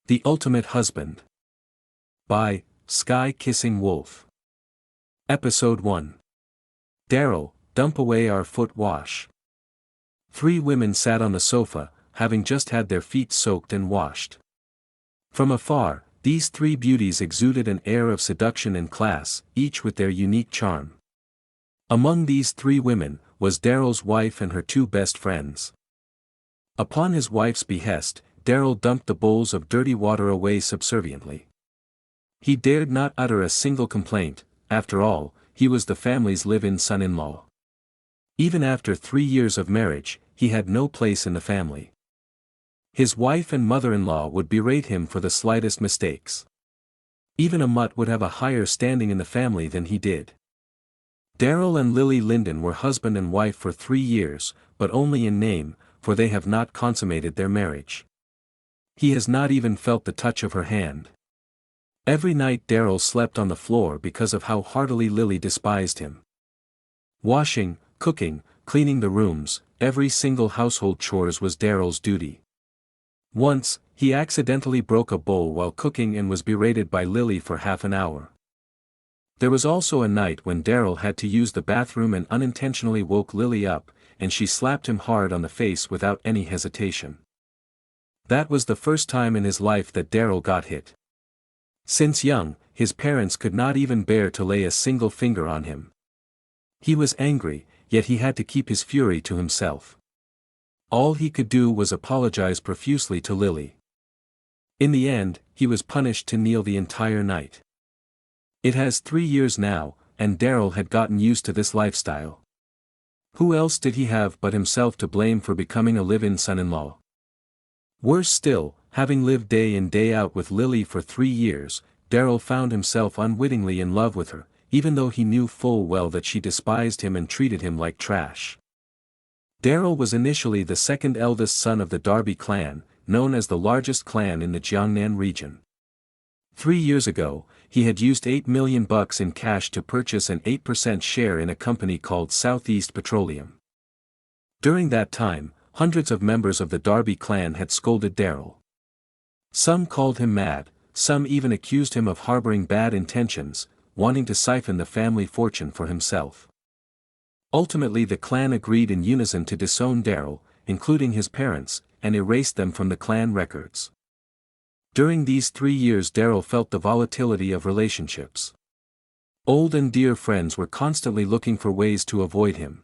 The Ultimate Husband. By Sky Kissing Wolf. Episode 1. Daryl, dump away our foot wash. 3 women sat on the sofa, having just had their feet soaked and washed. From afar, these 3 beauties exuded an air of seduction and class, each with their unique charm. Among these 3 women, was Daryl's wife and her 2 best friends. Upon his wife's behest, Daryl dumped the bowls of dirty water away subserviently. He dared not utter a single complaint. After all, he was the family's live-in son-in-law. Even after 3 years of marriage, he had no place in the family. His wife and mother-in-law would berate him for the slightest mistakes. Even a mutt would have a higher standing in the family than he did. Daryl and Lily Linden were husband and wife for 3 years, but only in name, for they have not consummated their marriage. He has not even felt the touch of her hand. Every night Daryl slept on the floor because of how heartily Lily despised him. Washing, cooking, cleaning the rooms, every single household chores was Daryl's duty. Once, he accidentally broke a bowl while cooking and was berated by Lily for half an hour. There was also a night when Daryl had to use the bathroom and unintentionally woke Lily up, and she slapped him hard on the face without any hesitation. That was the first time in his life that Daryl got hit. Since young, his parents could not even bear to lay a single finger on him. He was angry, yet he had to keep his fury to himself. All he could do was apologize profusely to Lily. In the end, he was punished to kneel the entire night. It has 3 years now, and Daryl had gotten used to this lifestyle. Who else did he have but himself to blame for becoming a live-in son-in-law? Worse still, having lived day in day out with Lily for 3 years, Daryl found himself unwittingly in love with her, even though he knew full well that she despised him and treated him like trash. Daryl was initially the 2nd eldest son of the Darby clan, known as the largest clan in the Jiangnan region. 3 years ago, he had used $8 million in cash to purchase an 8% share in a company called Southeast Petroleum. During that time, hundreds of members of the Darby clan had scolded Daryl. Some called him mad, some even accused him of harboring bad intentions, wanting to siphon the family fortune for himself. Ultimately the clan agreed in unison to disown Daryl, including his parents, and erased them from the clan records. During these 3 years Daryl felt the volatility of relationships. Old and dear friends were constantly looking for ways to avoid him.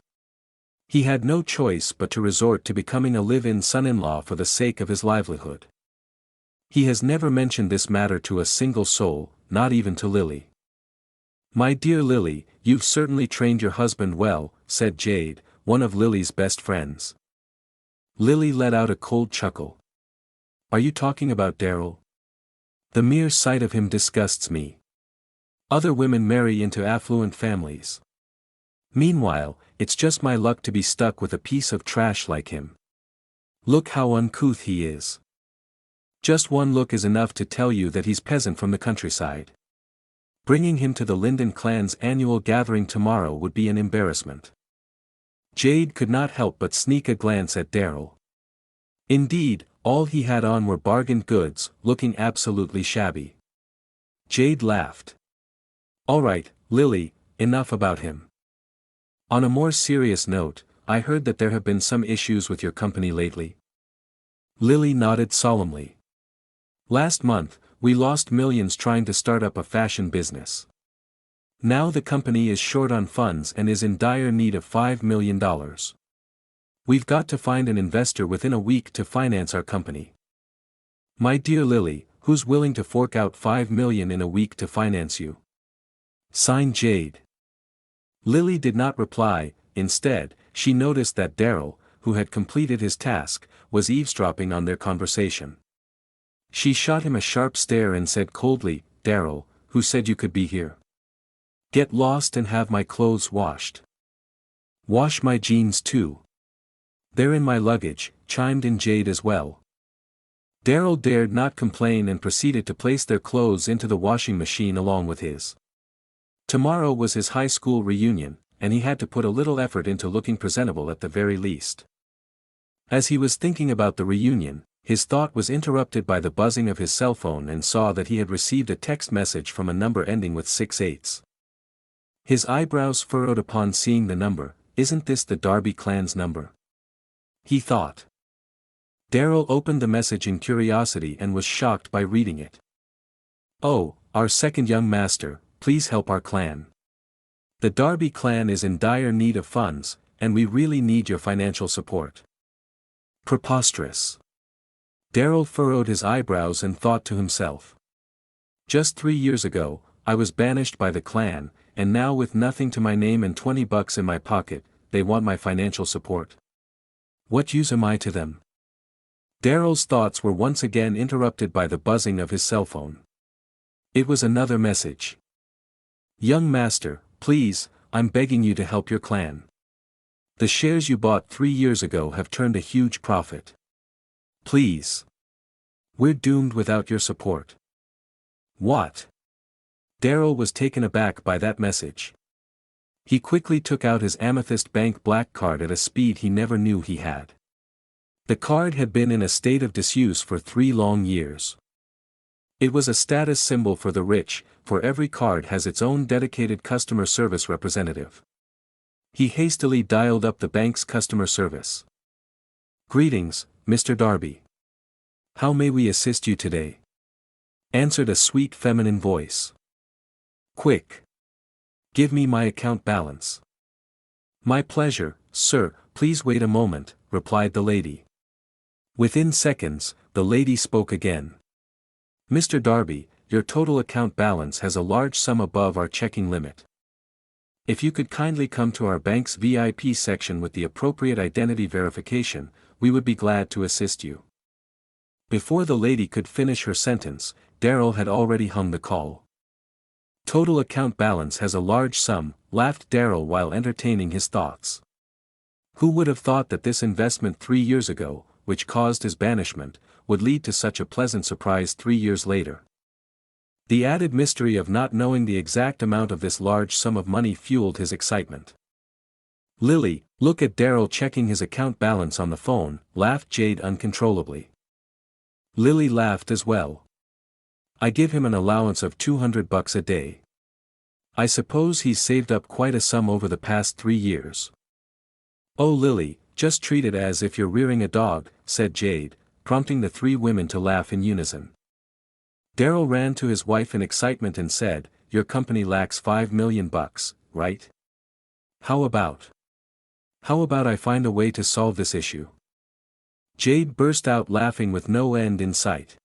He had no choice but to resort to becoming a live-in son-in-law for the sake of his livelihood. He has never mentioned this matter to a single soul, not even to Lily. "My dear Lily, you've certainly trained your husband well," said Jade, one of Lily's best friends. Lily let out a cold chuckle. "Are you talking about Daryl? The mere sight of him disgusts me. Other women marry into affluent families. Meanwhile, it's just my luck to be stuck with a piece of trash like him. Look how uncouth he is. Just one look is enough to tell you that he's peasant from the countryside. Bringing him to the Linden clan's annual gathering tomorrow would be an embarrassment." Jade could not help but sneak a glance at Daryl. Indeed, all he had on were bargain goods, looking absolutely shabby. Jade laughed. "All right, Lily, enough about him. On a more serious note, I heard that there have been some issues with your company lately." Lily nodded solemnly. "Last month, we lost millions trying to start up a fashion business. Now the company is short on funds and is in dire need of $5 million. We've got to find an investor within a week to finance our company. My dear Lily, who's willing to fork out $5 million in a week to finance you?" Signed Jade. Lily did not reply. Instead, she noticed that Daryl, who had completed his task, was eavesdropping on their conversation. She shot him a sharp stare and said coldly, "Daryl, who said you could be here? Get lost and have my clothes washed." "Wash my jeans too." "They're in my luggage," chimed in Jade as well. Daryl dared not complain and proceeded to place their clothes into the washing machine along with his. Tomorrow was his high school reunion, and he had to put a little effort into looking presentable at the very least. As he was thinking about the reunion, His thought was interrupted by the buzzing of his cell phone and saw that he had received a text message from a number ending with 68. His eyebrows furrowed upon seeing the number. Isn't this the Darby clan's number? He thought. Daryl opened the message in curiosity and was shocked by reading it. Oh, our second young master, please help our clan. The Darby clan is in dire need of funds, and we really need your financial support. Preposterous. Daryl furrowed his eyebrows and thought to himself. Just 3 years ago, I was banished by the clan, and now with nothing to my name and $20 in my pocket, they want my financial support. What use am I to them? Daryl's thoughts were once again interrupted by the buzzing of his cell phone. It was another message. Young master, please, I'm begging you to help your clan. The shares you bought 3 years ago have turned a huge profit. Please. We're doomed without your support. What? Daryl was taken aback by that message. He quickly took out his Amethyst Bank black card at a speed he never knew he had. The card had been in a state of disuse for 3 long years. It was a status symbol for the rich, for every card has its own dedicated customer service representative. He hastily dialed up the bank's customer service. Greetings, Mr. Darby. How may we assist you today? Answered a sweet feminine voice. Quick. Give me my account balance. My pleasure, sir, please wait a moment, replied the lady. Within seconds, the lady spoke again. Mr. Darby, your total account balance has a large sum above our checking limit. If you could kindly come to our bank's VIP section with the appropriate identity verification, we would be glad to assist you. Before the lady could finish her sentence, Daryl had already hung the call. Total account balance has a large sum, laughed Daryl while entertaining his thoughts. Who would have thought that this investment 3 years ago, which caused his banishment, would lead to such a pleasant surprise 3 years later? The added mystery of not knowing the exact amount of this large sum of money fueled his excitement. Lily, look at Daryl checking his account balance on the phone, laughed Jade uncontrollably. Lily laughed as well. I give him an allowance of $200 a day. I suppose he's saved up quite a sum over the past 3 years. Oh Lily, just treat it as if you're rearing a dog, said Jade, prompting the 3 women to laugh in unison. Daryl ran to his wife in excitement and said, your company lacks $5 million, right? How about I find a way to solve this issue? Jade burst out laughing with no end in sight.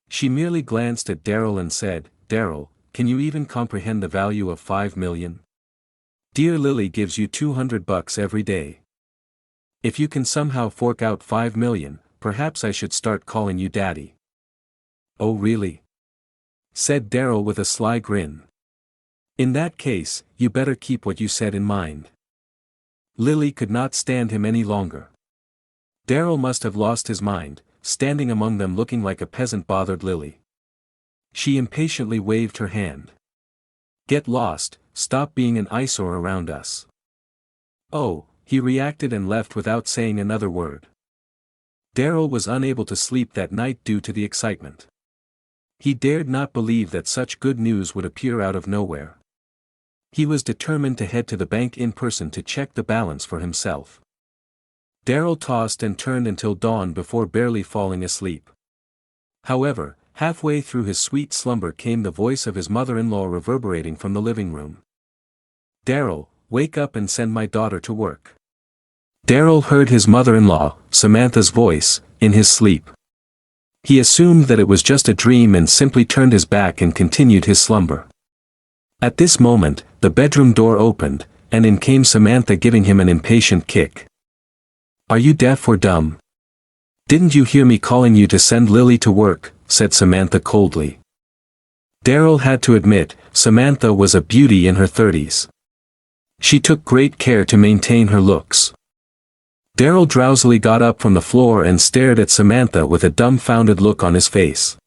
She merely glanced at Daryl and said, Daryl, can you even comprehend the value of $5 million? Dear Lily gives you $200 every day. If you can somehow fork out $5 million, perhaps I should start calling you Daddy. Oh really? Said Daryl with a sly grin. In that case, you better keep what you said in mind. Lily could not stand him any longer. Daryl must have lost his mind, standing among them looking like a peasant bothered Lily. She impatiently waved her hand. Get lost, stop being an eyesore around us. Oh, he reacted and left without saying another word. Daryl was unable to sleep that night due to the excitement. He dared not believe that such good news would appear out of nowhere. He was determined to head to the bank in person to check the balance for himself. Daryl tossed and turned until dawn before barely falling asleep. However, halfway through his sweet slumber came the voice of his mother-in-law reverberating from the living room. Daryl, wake up and send my daughter to work. Daryl heard his mother-in-law, Samantha's voice, in his sleep. He assumed that it was just a dream and simply turned his back and continued his slumber. At this moment, the bedroom door opened, and in came Samantha giving him an impatient kick. Are you deaf or dumb? Didn't you hear me calling you to send Lily to work? Said Samantha coldly. Daryl had to admit, Samantha was a beauty in her 30s. She took great care to maintain her looks. Daryl drowsily got up from the floor and stared at Samantha with a dumbfounded look on his face.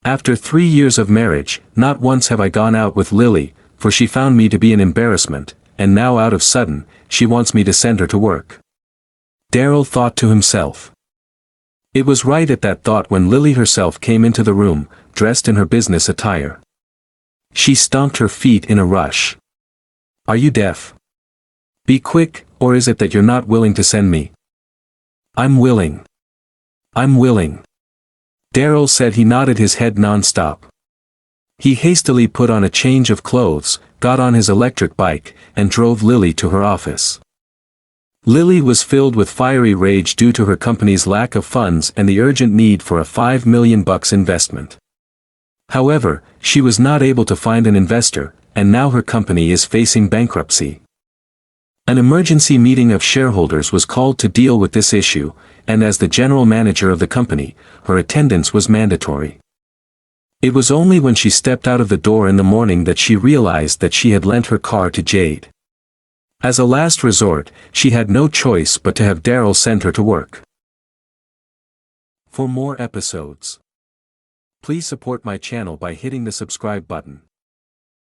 After 3 years of marriage, not once have I gone out with Lily, for she found me to be an embarrassment, and now out of sudden, she wants me to send her to work. Daryl thought to himself. It was right at that thought when Lily herself came into the room, dressed in her business attire. She stomped her feet in a rush. "Are you deaf? Be quick, or is it that you're not willing to send me?" "I'm willing. I'm willing." Daryl said. He nodded his head non-stop. He hastily put on a change of clothes, got on his electric bike, and drove Lily to her office. Lily was filled with fiery rage due to her company's lack of funds and the urgent need for a $5 million investment. However, she was not able to find an investor, and now her company is facing bankruptcy. An emergency meeting of shareholders was called to deal with this issue, and as the general manager of the company, her attendance was mandatory. It was only when she stepped out of the door in the morning that she realized that she had lent her car to Jade. As a last resort, she had no choice but to have Daryl send her to work. For more episodes, please support my channel by hitting the subscribe button.